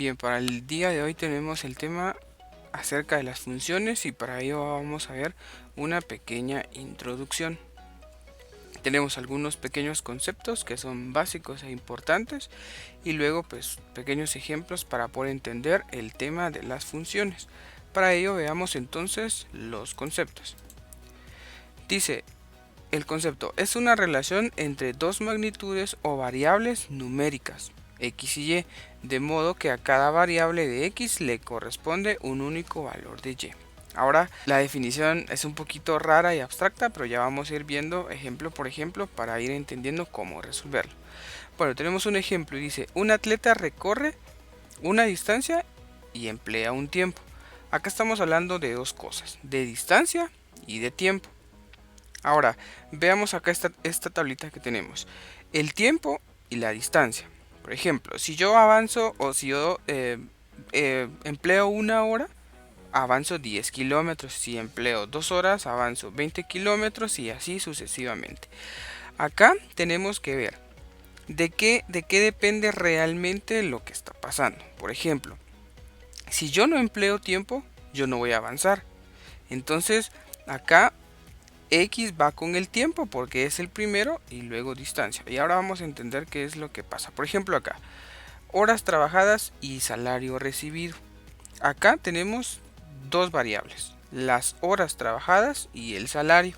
Bien, para el día de hoy tenemos el tema acerca de las funciones y para ello vamos a ver una pequeña introducción. Tenemos algunos pequeños conceptos que son básicos e importantes y luego pues pequeños ejemplos para poder entender el tema de las funciones. Para ello veamos entonces los conceptos. Dice, el concepto es una relación entre dos magnitudes o variables numéricas, x y y, de modo que a cada variable de x le corresponde un único valor de y. Ahora la definición es un poquito rara y abstracta, pero ya vamos a ir viendo ejemplo por ejemplo para ir entendiendo cómo resolverlo. Bueno, tenemos un ejemplo y dice, un atleta recorre una distancia y emplea un tiempo. Acá estamos hablando de dos cosas, de distancia y de tiempo. Ahora, veamos acá esta tablita que tenemos. El tiempo y la distancia. Por ejemplo, si yo avanzo o si yo empleo una hora, avanzo 10 kilómetros. Si empleo 2 horas, avanzo 20 kilómetros y así sucesivamente. Acá tenemos que ver de qué depende realmente lo que está pasando. Por ejemplo, si yo no empleo tiempo, yo no voy a avanzar. Entonces, acá X va con el tiempo porque es el primero y luego distancia. Y ahora vamos a entender qué es lo que pasa. Por ejemplo acá, horas trabajadas y salario recibido. Acá tenemos dos variables, las horas trabajadas y el salario.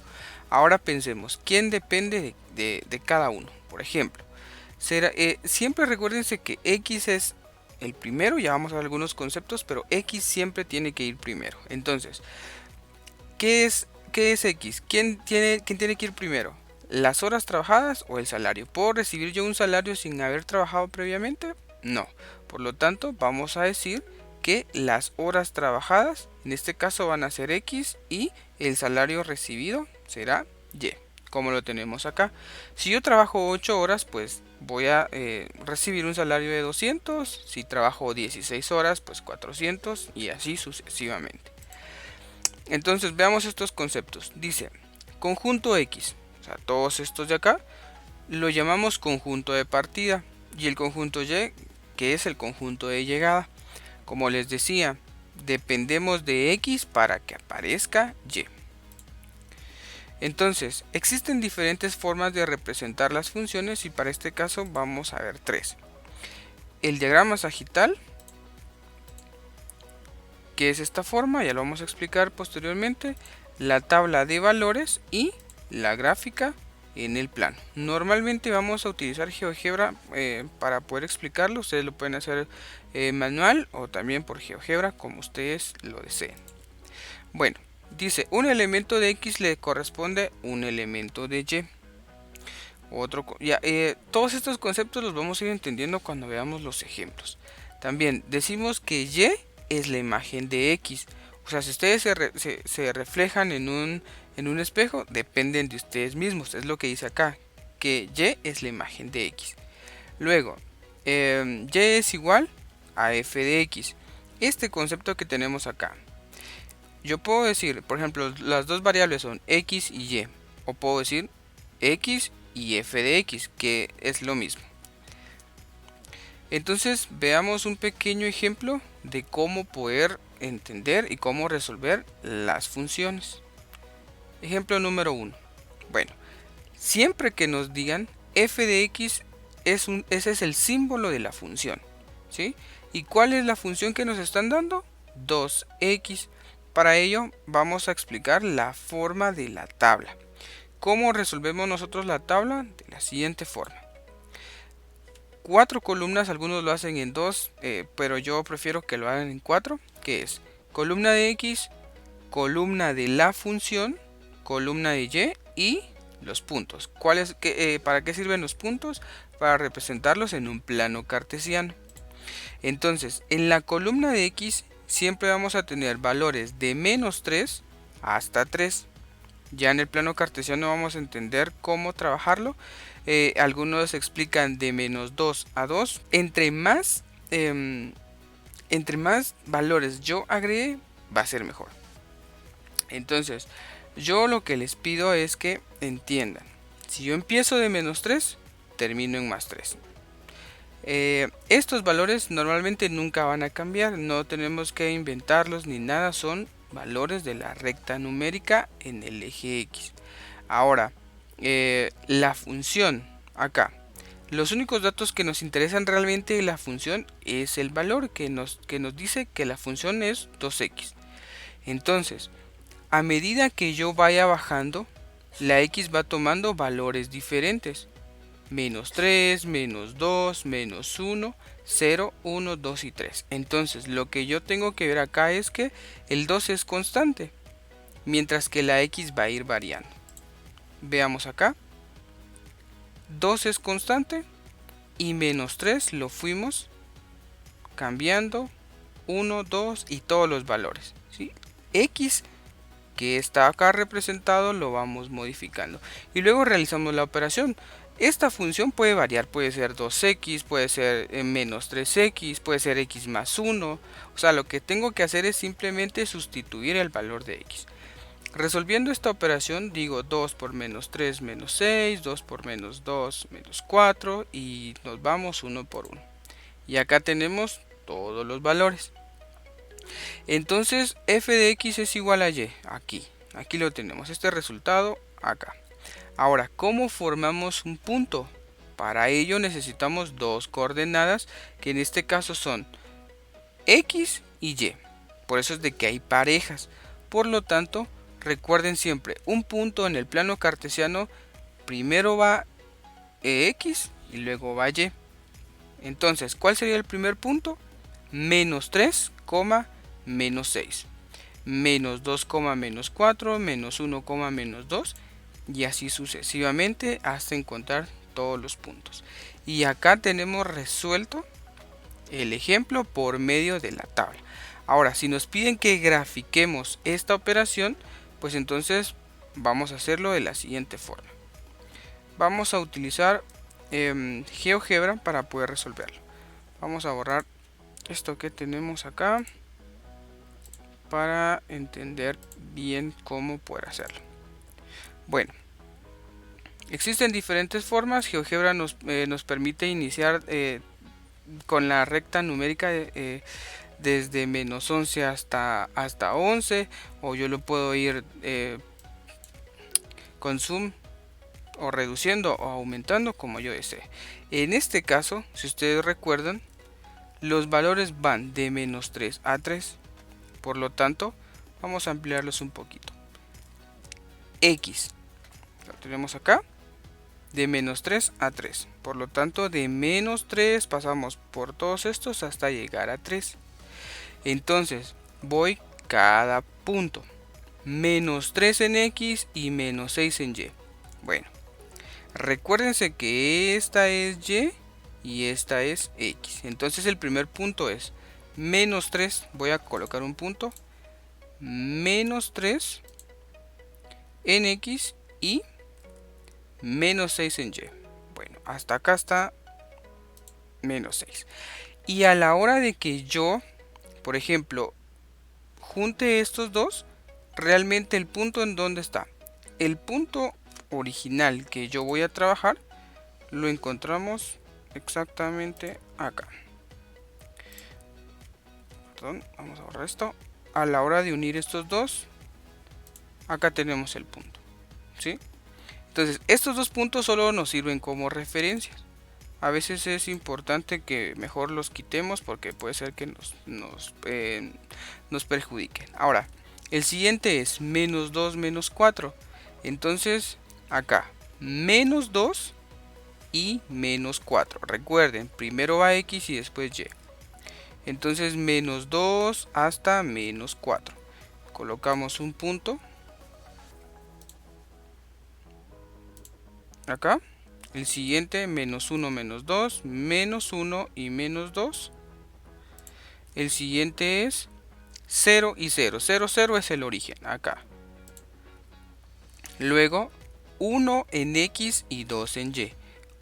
Ahora pensemos, ¿quién depende de cada uno? Por ejemplo, siempre recuérdense que X es el primero, ya vamos a ver algunos conceptos, pero X siempre tiene que ir primero. Entonces, ¿qué es X? ¿Quién tiene que ir primero? ¿Las horas trabajadas o el salario? ¿Puedo recibir yo un salario sin haber trabajado previamente? No. Por lo tanto, vamos a decir que las horas trabajadas, en este caso van a ser X y el salario recibido será Y, como lo tenemos acá. Si yo trabajo 8 horas, pues voy a recibir un salario de 200. Si trabajo 16 horas, pues 400 y así sucesivamente. Entonces veamos estos conceptos. Dice, conjunto X, o sea, todos estos de acá, lo llamamos conjunto de partida. Y el conjunto Y, que es el conjunto de llegada. Como les decía, dependemos de X para que aparezca Y. Entonces, existen diferentes formas de representar las funciones y para este caso vamos a ver tres. El diagrama sagital, que es esta forma, ya lo vamos a explicar posteriormente, la tabla de valores y la gráfica en el plano. Normalmente vamos a utilizar GeoGebra para poder explicarlo. Ustedes lo pueden hacer manual o también por GeoGebra, como ustedes lo deseen. Bueno, dice, un elemento de X le corresponde un elemento de Y. Todos estos conceptos los vamos a ir entendiendo cuando veamos los ejemplos. También decimos que Y es la imagen de X. O sea, si ustedes se reflejan en un espejo, dependen de ustedes mismos. Es lo que dice acá, que Y es la imagen de X. Luego, Y es igual a f de X. Este concepto que tenemos acá. Yo puedo decir, por ejemplo, las dos variables son X y Y. O puedo decir X y f de X, que es lo mismo. Entonces veamos un pequeño ejemplo de cómo poder entender y cómo resolver las funciones. Ejemplo número 1. Bueno, siempre que nos digan f de x, ese es el símbolo de la función, ¿sí? ¿Y cuál es la función que nos están dando? 2x. Para ello vamos a explicar la forma de la tabla. ¿Cómo resolvemos nosotros la tabla? De la siguiente forma. 4 columnas, algunos lo hacen en 2, pero yo prefiero que lo hagan en 4, que es columna de X, columna de la función, columna de Y y los puntos. ¿Para qué sirven los puntos? Para representarlos en un plano cartesiano. Entonces, en la columna de X siempre vamos a tener valores de menos 3 hasta 3. Ya en el plano cartesiano vamos a entender cómo trabajarlo. Algunos explican de menos 2 a 2. Entre más valores yo agregue, va a ser mejor. Entonces, yo lo que les pido es que entiendan. Si yo empiezo de menos 3, termino en más 3. Estos valores normalmente nunca van a cambiar, no tenemos que inventarlos ni nada, son valores de la recta numérica en el eje X. Ahora, la función acá. Los únicos datos que nos interesan realmente de la función es el valor que nos dice que la función es 2x. Entonces, a medida que yo vaya bajando, la x va tomando valores diferentes. Menos 3, menos 2, menos 1, 0, 1, 2 y 3. Entonces, lo que yo tengo que ver acá es que el 2 es constante, mientras que la x va a ir variando. Veamos acá. 2 es constante y menos 3 lo fuimos cambiando 1, 2 y todos los valores, ¿sí? X que está acá representado lo vamos modificando y luego realizamos la operación. Esta función puede variar, puede ser 2x, puede ser menos 3x, puede ser x más 1. O sea, lo que tengo que hacer es simplemente sustituir el valor de x. Resolviendo esta operación digo 2 por menos 3 menos 6, 2 por menos 2 menos 4 y nos vamos 1 por 1. Y acá tenemos todos los valores. Entonces f de x es igual a y, aquí lo tenemos, este resultado acá. Ahora, ¿cómo formamos un punto? Para ello necesitamos dos coordenadas que en este caso son x y y. Por eso es de que hay parejas. Por lo tanto, recuerden siempre, un punto en el plano cartesiano primero va x y luego va y. Entonces, ¿cuál sería el primer punto? Menos 3, menos 6. Menos 2, menos 4, menos 1, menos 2. Y así sucesivamente hasta encontrar todos los puntos. Y acá tenemos resuelto el ejemplo por medio de la tabla. Ahora, si nos piden que grafiquemos esta operación, pues entonces vamos a hacerlo de la siguiente forma. Vamos a utilizar GeoGebra para poder resolverlo. Vamos a borrar esto que tenemos acá para entender bien cómo poder hacerlo. Bueno, existen diferentes formas. GeoGebra nos permite iniciar con la recta numérica desde menos 11 hasta 11, o yo lo puedo ir con zoom o reduciendo o aumentando como yo desee. En este caso, si ustedes recuerdan, los valores van de menos 3 a 3. Por lo tanto, vamos a ampliarlos un poquito. X lo tenemos acá de menos 3 a 3. Por lo tanto, de menos 3 pasamos por todos estos hasta llegar a 3. Entonces, voy cada punto. Menos 3 en X y menos 6 en Y. Bueno, recuérdense que esta es y esta es X. Entonces el primer punto es menos 3. Voy a colocar un punto. Menos 3 en X y menos 6 en Y. Bueno, hasta acá está menos 6. Y a la hora de que yo, por ejemplo, junte estos dos, realmente el punto en donde está. El punto original que yo voy a trabajar lo encontramos exactamente acá. Perdón, vamos a borrar esto. A la hora de unir estos dos, acá tenemos el punto, ¿sí? Entonces, estos dos puntos solo nos sirven como referencias. A veces es importante que mejor los quitemos porque puede ser que nos perjudiquen. Ahora, el siguiente es menos 2 menos 4. Entonces, acá, menos 2 y menos 4. Recuerden, primero va X y después Y. Entonces, menos 2 hasta menos 4. Colocamos un punto. Acá. El siguiente, menos 1, menos 2, menos 1 y menos 2. El siguiente es 0 y 0. 0, 0 es el origen, acá. Luego, 1 en X y 2 en Y.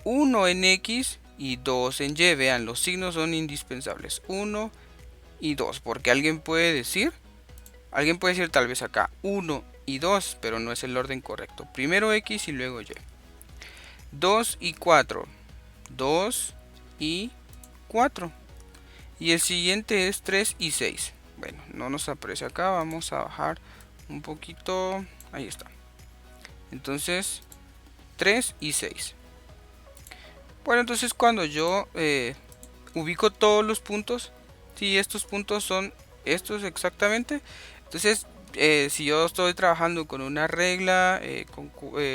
1 en X y 2 en Y. Vean, los signos son indispensables. 1 y 2, porque alguien puede decir tal vez acá 1 y 2, pero no es el orden correcto. Primero X y luego Y. 2 y 4. 2 y 4 y el siguiente es 3 y 6. Bueno, no nos aparece acá, vamos a bajar un poquito, ahí está. Entonces 3 y 6. Bueno, entonces cuando yo ubico todos los puntos, si estos puntos son estos exactamente, entonces si yo estoy trabajando con una regla, con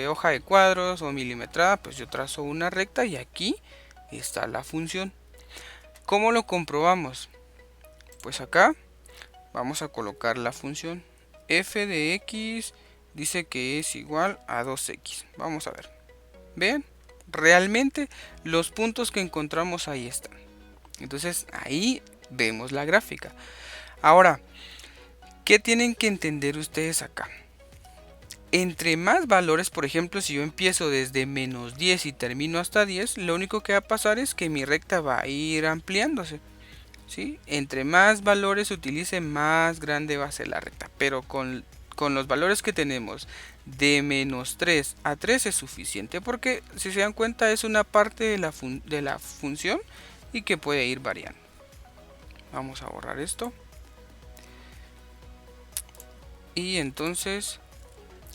hoja de cuadros o milimetrada, pues yo trazo una recta y aquí está la función. ¿Cómo lo comprobamos? Pues acá vamos a colocar la función f de x, dice que es igual a 2x. Vamos a ver. Vean, realmente los puntos que encontramos ahí están. Entonces ahí vemos la gráfica. Ahora, ¿qué tienen que entender ustedes acá? Entre más valores, por ejemplo, si yo empiezo desde menos 10 y termino hasta 10, lo único que va a pasar es que mi recta va a ir ampliándose. ¿Sí? Entre más valores utilice, más grande va a ser la recta. Pero con los valores que tenemos de menos 3 a 3 es suficiente, porque si se dan cuenta es una parte de la función y que puede ir variando. Vamos a borrar esto. Y entonces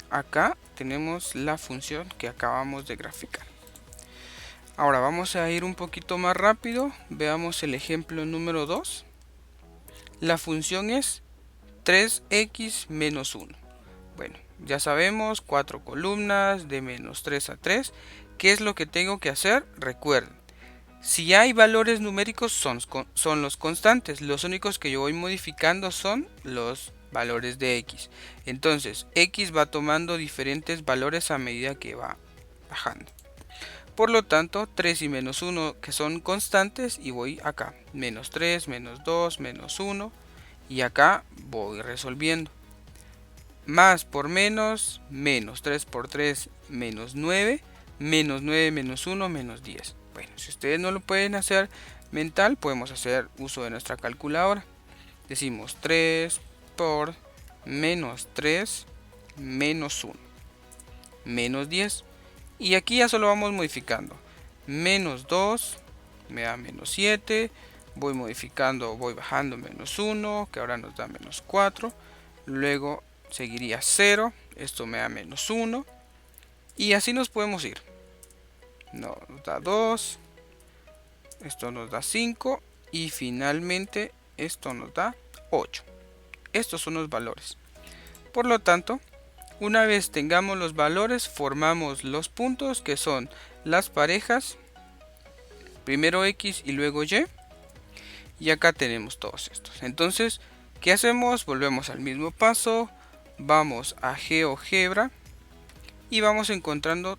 acá tenemos la función que acabamos de graficar. Ahora vamos a ir un poquito más rápido. Veamos el ejemplo número 2. La función es 3x menos 1. Bueno, ya sabemos, 4 columnas de menos 3 a 3. ¿Qué es lo que tengo que hacer? Recuerden, si hay valores numéricos son los constantes. Los únicos que yo voy modificando son los valores de x. Entonces, x va tomando diferentes valores a medida que va bajando. Por lo tanto, 3 y menos 1 que son constantes y voy acá. Menos 3, menos 2, menos 1 y acá voy resolviendo. Más por menos, menos 3 por 3, menos 9, menos 9 menos 1, menos 10. Bueno, si ustedes no lo pueden hacer mental, podemos hacer uso de nuestra calculadora. Decimos 3 por menos 3 menos 1, menos 10. Y aquí ya solo vamos modificando. Menos 2 me da menos 7. Voy modificando, voy bajando menos 1, que ahora nos da menos 4. Luego seguiría 0. Esto me da menos 1. Y así nos podemos ir. Nos da 2. Esto nos da 5. Y finalmente esto nos da 8. Estos son los valores. Por lo tanto, una vez tengamos los valores, formamos los puntos que son las parejas, primero x y luego y, y acá tenemos todos estos. Entonces, ¿qué hacemos? Volvemos al mismo paso, vamos a GeoGebra y vamos encontrando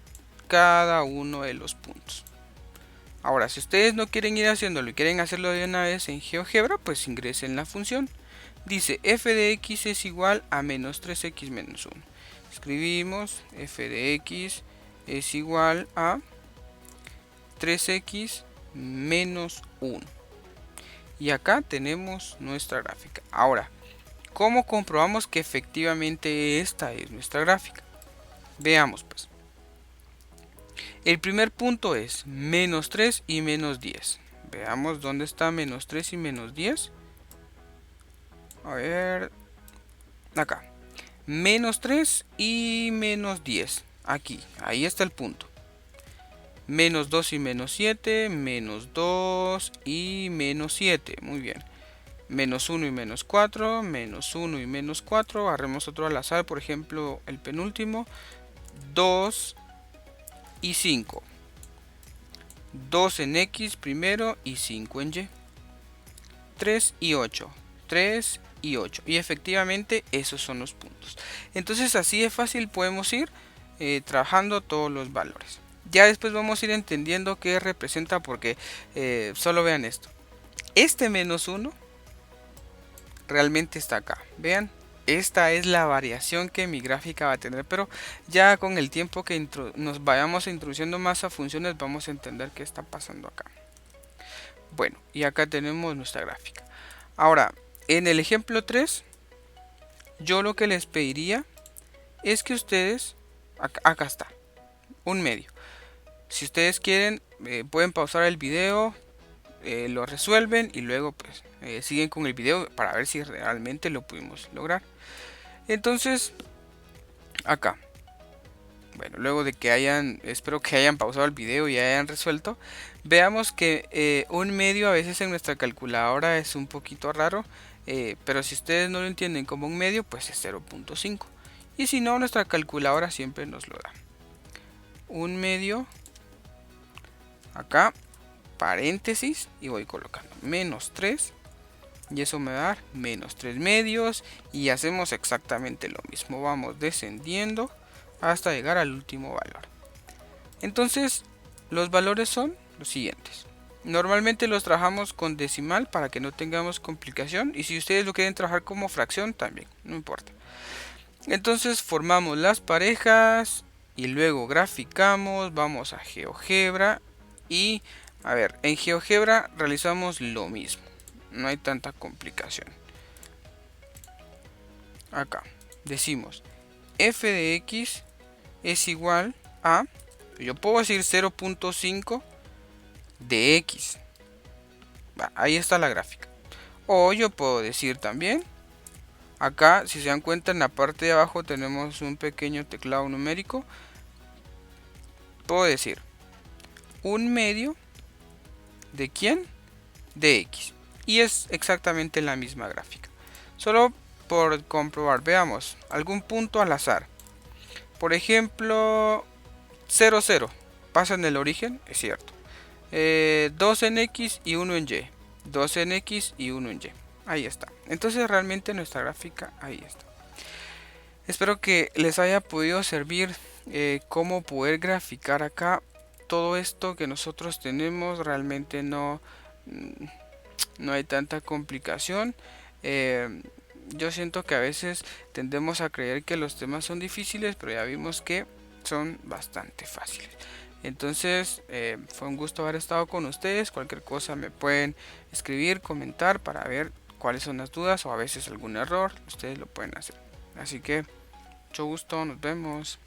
cada uno de los puntos. Ahora, si ustedes no quieren ir haciéndolo y quieren hacerlo de una vez en GeoGebra, pues ingresen la función. Dice f de x es igual a menos 3x menos 1. Escribimos f de x es igual a 3x menos 1. Y acá tenemos nuestra gráfica. Ahora, ¿cómo comprobamos que efectivamente esta es nuestra gráfica? Veamos pues. El primer punto es menos 3 y menos 10. Veamos dónde está menos 3 y menos 10. A ver, acá. Menos 3 y menos 10. Aquí, ahí está el punto. Menos 2 y menos 7, menos 2 y menos 7. Muy bien. Menos 1 y menos 4, menos 1 y menos 4. Agarremos otro al azar, por ejemplo, el penúltimo. 2 y 5. 2 en X primero y 5 en Y. 3 y 8. 3 y 8. Y efectivamente esos son los puntos. Entonces así de fácil podemos ir trabajando todos los valores. Ya después vamos a ir entendiendo qué representa porque solo vean esto. Este menos 1 realmente está acá. Vean. Esta es la variación que mi gráfica va a tener, pero ya con el tiempo que nos vayamos introduciendo más a funciones vamos a entender qué está pasando acá. Bueno, y acá tenemos nuestra gráfica. Ahora, en el ejemplo 3, yo lo que les pediría es que ustedes, acá está, un medio. Si ustedes quieren, pueden pausar el video, lo resuelven y luego pues siguen con el video para ver si realmente lo pudimos lograr. Entonces acá, bueno, luego de que espero que hayan pausado el video y hayan resuelto, veamos que un medio a veces en nuestra calculadora es un poquito raro, pero si ustedes no lo entienden como un medio, pues es 0.5. Y si no, nuestra calculadora siempre nos lo da. Un medio, acá, paréntesis, y voy colocando menos 3. Y eso me va a dar menos 3 medios. Y hacemos exactamente lo mismo. Vamos descendiendo hasta llegar al último valor. Entonces, los valores son los siguientes. Normalmente los trabajamos con decimal para que no tengamos complicación. Y si ustedes lo quieren trabajar como fracción, también, no importa. Entonces formamos las parejas y luego graficamos, vamos a GeoGebra y a ver, en GeoGebra realizamos lo mismo, no hay tanta complicación. Acá decimos f de x es igual a, yo puedo decir 0.5 de x, ahí está la gráfica. O yo puedo decir también, acá, si se dan cuenta, en la parte de abajo tenemos un pequeño teclado numérico. Puedo decir un medio de ¿quién? De x. Y es exactamente la misma gráfica. Solo por comprobar, veamos algún punto al azar. Por ejemplo, 0, 0. Pasa en el origen, es cierto. 2 en x y 1 en y. 2 en x y 1 en y. Ahí está. Entonces realmente nuestra gráfica ahí está. Espero que les haya podido servir cómo poder graficar acá todo esto que nosotros tenemos. Realmente no hay tanta complicación. Yo siento que a veces tendemos a creer que los temas son difíciles, pero ya vimos que son bastante fáciles. Entonces fue un gusto haber estado con ustedes. Cualquier cosa me pueden escribir, comentar para ver cuáles son las dudas o a veces algún error. Ustedes lo pueden hacer. Así que mucho gusto, nos vemos.